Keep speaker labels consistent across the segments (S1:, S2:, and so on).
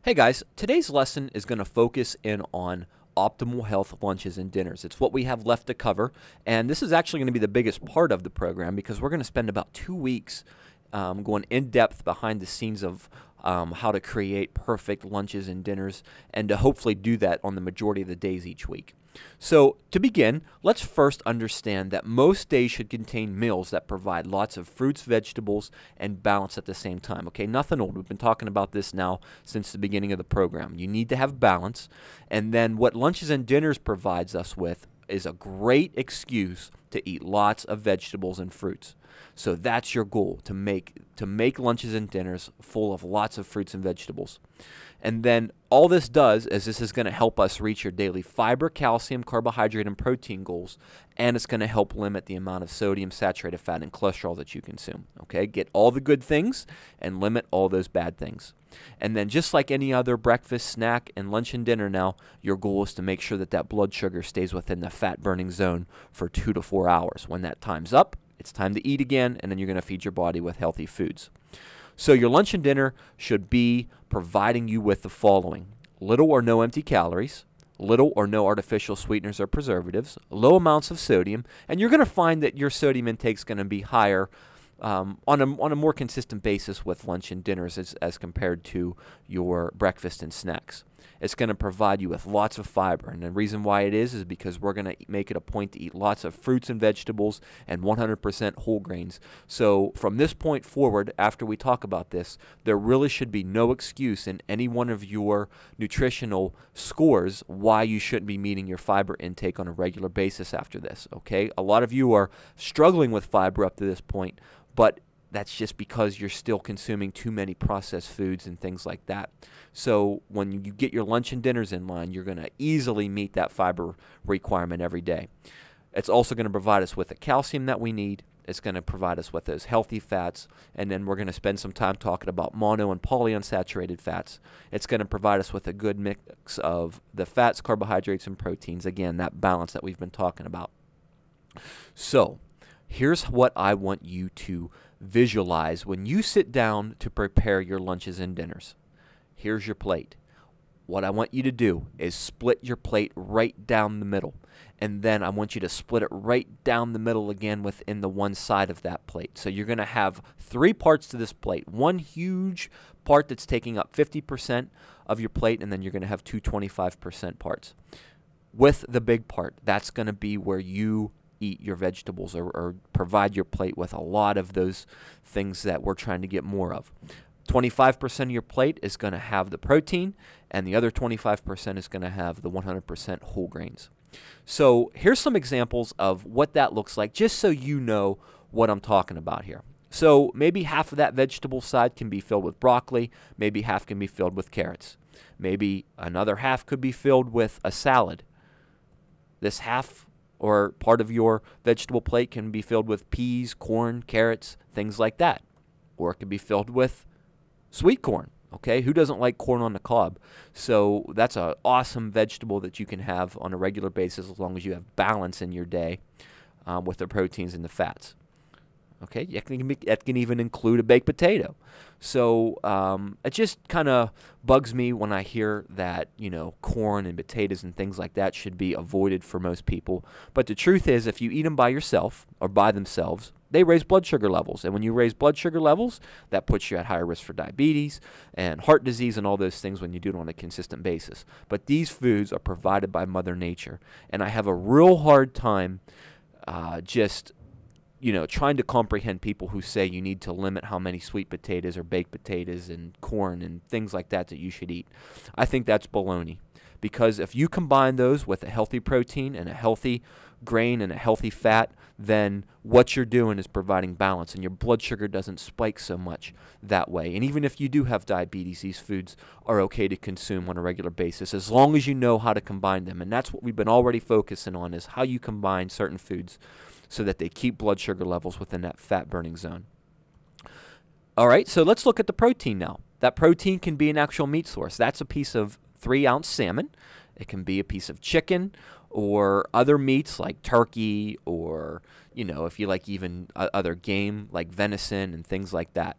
S1: Hey guys, today's lesson is going to focus in on optimal health lunches and dinners. It's what we have left to cover, and this is actually going to be the biggest part of the program because we're going to spend about 2 weeks going in depth behind the scenes of how to create perfect lunches and dinners and to hopefully do that on the majority of the days each week. So to begin, let's first understand that most days should contain meals that provide lots of fruits, vegetables, and balance at the same time. Okay, nothing old. We've been talking about this now since the beginning of the program. You need to have balance, and then what lunches and dinners provides us with is a great excuse to eat lots of vegetables and fruits. So that's your goal, to make lunches and dinners full of lots of fruits and vegetables. And then all this does is this is going to help us reach your daily fiber, calcium, carbohydrate, and protein goals, and it's going to help limit the amount of sodium, saturated fat, and cholesterol that you consume. Okay, get all the good things and limit all those bad things. And then just like any other breakfast, snack, and lunch and dinner now, your goal is to make sure that that blood sugar stays within the fat-burning zone for 2 to 4 hours. When that time's up, it's time to eat again, and then you're going to feed your body with healthy foods. So your lunch and dinner should be providing you with the following: little or no empty calories, little or no artificial sweeteners or preservatives, low amounts of sodium, and you're going to find that your sodium intake is going to be higher on a more consistent basis with lunch and dinners as compared to your breakfast and snacks. It's going to provide you with lots of fiber, and the reason why it is because we're going to make it a point to eat lots of fruits and vegetables and 100% whole grains. So from this point forward, after we talk about this, there really should be no excuse in any one of your nutritional scores why you shouldn't be meeting your fiber intake on a regular basis after this, okay? A lot of you are struggling with fiber up to this point, but that's just because you're still consuming too many processed foods and things like that. So when you get your lunch and dinners in line, you're going to easily meet that fiber requirement every day. It's also going to provide us with the calcium that we need. It's going to provide us with those healthy fats, and then we're going to spend some time talking about mono and polyunsaturated fats. It's going to provide us with a good mix of the fats, carbohydrates, and proteins. Again, that balance that we've been talking about. So here's what I want you to visualize when you sit down to prepare your lunches and dinners. Here's your plate. What I want you to do is split your plate right down the middle, and then I want you to split it right down the middle again within the one side of that plate. So you're going to have 3 parts to this plate. One huge part that's taking up 50% of your plate, and then you're going to have 2 25% parts. With the big part, that's going to be where you eat your vegetables or provide your plate with a lot of those things that we're trying to get more of. 25% of your plate is going to have the protein, and the other 25% is going to have the 100% whole grains. So here's some examples of what that looks like, just so you know what I'm talking about here. So maybe half of that vegetable side can be filled with broccoli, maybe half can be filled with carrots. Maybe another half could be filled with a salad. This half or part of your vegetable plate can be filled with peas, corn, carrots, things like that. Or it could be filled with sweet corn, okay? Who doesn't like corn on the cob? So that's an awesome vegetable that you can have on a regular basis as long as you have balance in your day with the proteins and the fats. Okay, that can even include a baked potato. So it just kind of bugs me when I hear that, corn and potatoes and things like that should be avoided for most people. But the truth is, if you eat them by yourself or by themselves, they raise blood sugar levels. And when you raise blood sugar levels, that puts you at higher risk for diabetes and heart disease and all those things when you do it on a consistent basis. But these foods are provided by Mother Nature. And I have a real hard time trying to comprehend people who say you need to limit how many sweet potatoes or baked potatoes and corn and things like that you should eat. I think that's baloney, because if you combine those with a healthy protein and a healthy grain and a healthy fat, then what you're doing is providing balance, and your blood sugar doesn't spike so much that way. And even if you do have diabetes, these foods are okay to consume on a regular basis as long as you know how to combine them. And that's what we've been already focusing on, is how you combine certain foods so that they keep blood sugar levels within that fat-burning zone. All right, so let's look at the protein now. That protein can be an actual meat source. That's a piece of 3-ounce salmon. It can be a piece of chicken or other meats like turkey, or, if you like even other game like venison and things like that.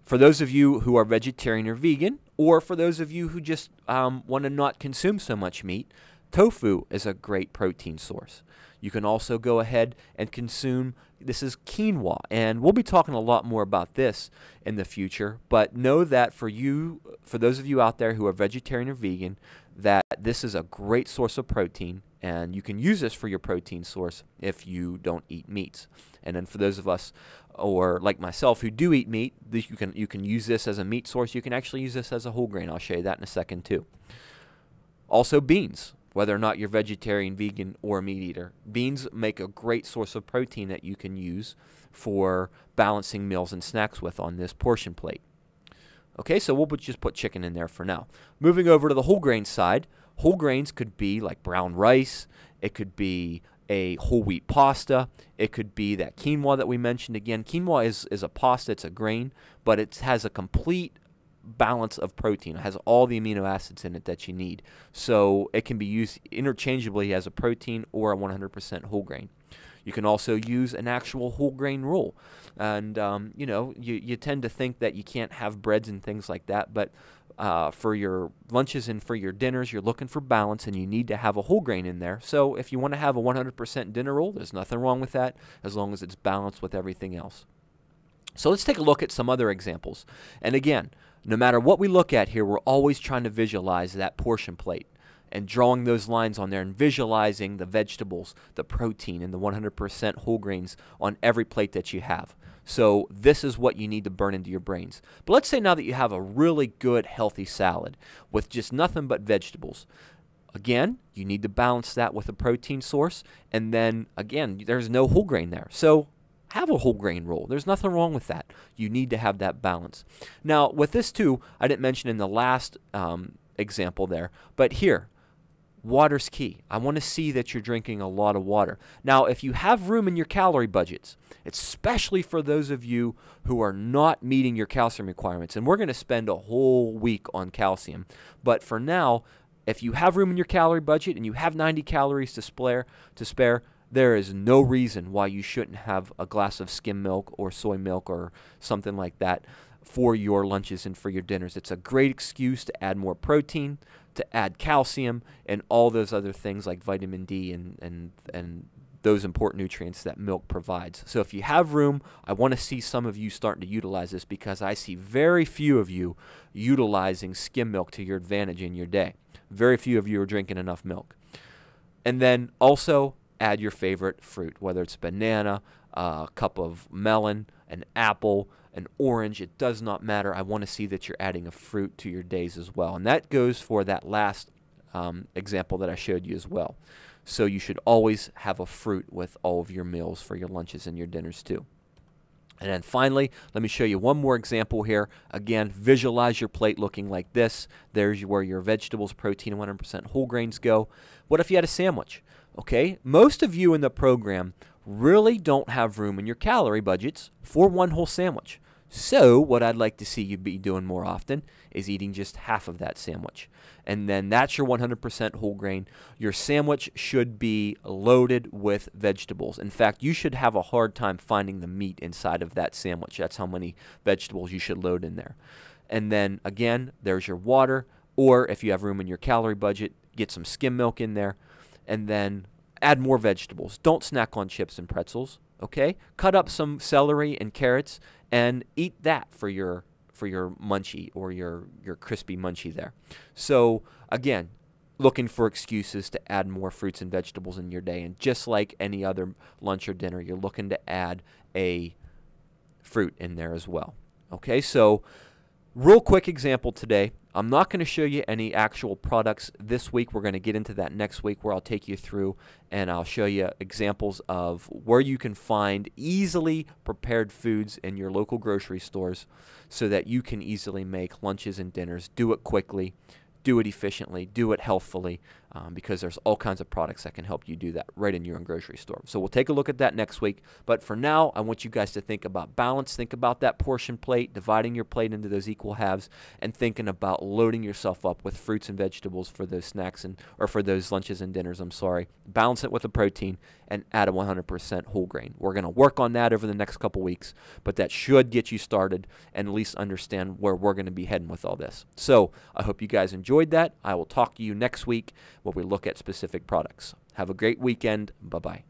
S1: For those of you who are vegetarian or vegan, or for those of you who just want to not consume so much meat, tofu is a great protein source. You can also go ahead and consume, this is quinoa, and we'll be talking a lot more about this in the future, but know that for those of you out there who are vegetarian or vegan, that this is a great source of protein, and you can use this for your protein source if you don't eat meats. And then for those of us, or like myself, who do eat meat, you can use this as a meat source. You can actually use this as a whole grain. I'll show you that in a second too. Also beans. Whether or not you're vegetarian, vegan, or a meat eater, beans make a great source of protein that you can use for balancing meals and snacks with on this portion plate. Okay, so we'll just put chicken in there for now. Moving over to the whole grain side, whole grains could be like brown rice, it could be a whole wheat pasta, it could be that quinoa that we mentioned again. Quinoa is a pasta, it's a grain, but it has a complete balance of protein. It has all the amino acids in it that you need. So it can be used interchangeably as a protein or a 100% whole grain. You can also use an actual whole grain roll. And, you know, you tend to think that you can't have breads and things like that, but for your lunches and for your dinners, you're looking for balance and you need to have a whole grain in there. So if you want to have a 100% dinner roll, there's nothing wrong with that as long as it's balanced with everything else. So let's take a look at some other examples. And again, no matter what we look at here, we're always trying to visualize that portion plate and drawing those lines on there and visualizing the vegetables, the protein, and the 100% whole grains on every plate that you have. So this is what you need to burn into your brains. But let's say now that you have a really good, healthy salad with just nothing but vegetables. Again, you need to balance that with a protein source. And then, again, there's no whole grain there. So have a whole grain roll. There's nothing wrong with that. You need to have that balance. Now, with this too, I didn't mention in the last example there, but here, water's key. I want to see that you're drinking a lot of water. Now, if you have room in your calorie budgets, especially for those of you who are not meeting your calcium requirements, and we're going to spend a whole week on calcium, but for now, if you have room in your calorie budget and you have 90 calories to spare, there is no reason why you shouldn't have a glass of skim milk or soy milk or something like that for your lunches and for your dinners. It's a great excuse to add more protein, to add calcium, and all those other things like vitamin D and those important nutrients that milk provides. So if you have room, I want to see some of you starting to utilize this because I see very few of you utilizing skim milk to your advantage in your day. Very few of you are drinking enough milk. And then also, add your favorite fruit, whether it's banana, a cup of melon, an apple, an orange. It does not matter. I want to see that you're adding a fruit to your days as well. And that goes for that last example that I showed you as well. So you should always have a fruit with all of your meals for your lunches and your dinners too. And then finally, let me show you one more example here. Again, visualize your plate looking like this. There's where your vegetables, protein, and 100% whole grains go. What if you had a sandwich? Okay, most of you in the program really don't have room in your calorie budgets for one whole sandwich. So what I'd like to see you be doing more often is eating just half of that sandwich. And then that's your 100% whole grain. Your sandwich should be loaded with vegetables. In fact, you should have a hard time finding the meat inside of that sandwich. That's how many vegetables you should load in there. And then again, there's your water, or if you have room in your calorie budget, get some skim milk in there. And then add more vegetables. Don't snack on chips and pretzels, okay? Cut up some celery and carrots and eat that for your munchie or your crispy munchie there. So again, looking for excuses to add more fruits and vegetables in your day. And just like any other lunch or dinner, you're looking to add a fruit in there as well. Okay, so real quick example today. I'm not going to show you any actual products this week. We're going to get into that next week where I'll take you through and I'll show you examples of where you can find easily prepared foods in your local grocery stores so that you can easily make lunches and dinners. Do it quickly, do it efficiently, do it healthfully, because there's all kinds of products that can help you do that right in your own grocery store. So we'll take a look at that next week. But for now, I want you guys to think about balance. Think about that portion plate, dividing your plate into those equal halves, and thinking about loading yourself up with fruits and vegetables for those snacks or for those lunches and dinners. Balance it with a protein and add a 100% whole grain. We're going to work on that over the next couple weeks, but that should get you started and at least understand where we're going to be heading with all this. So I hope you guys enjoyed that. I will talk to you next week where we look at specific products. Have a great weekend. Bye-bye.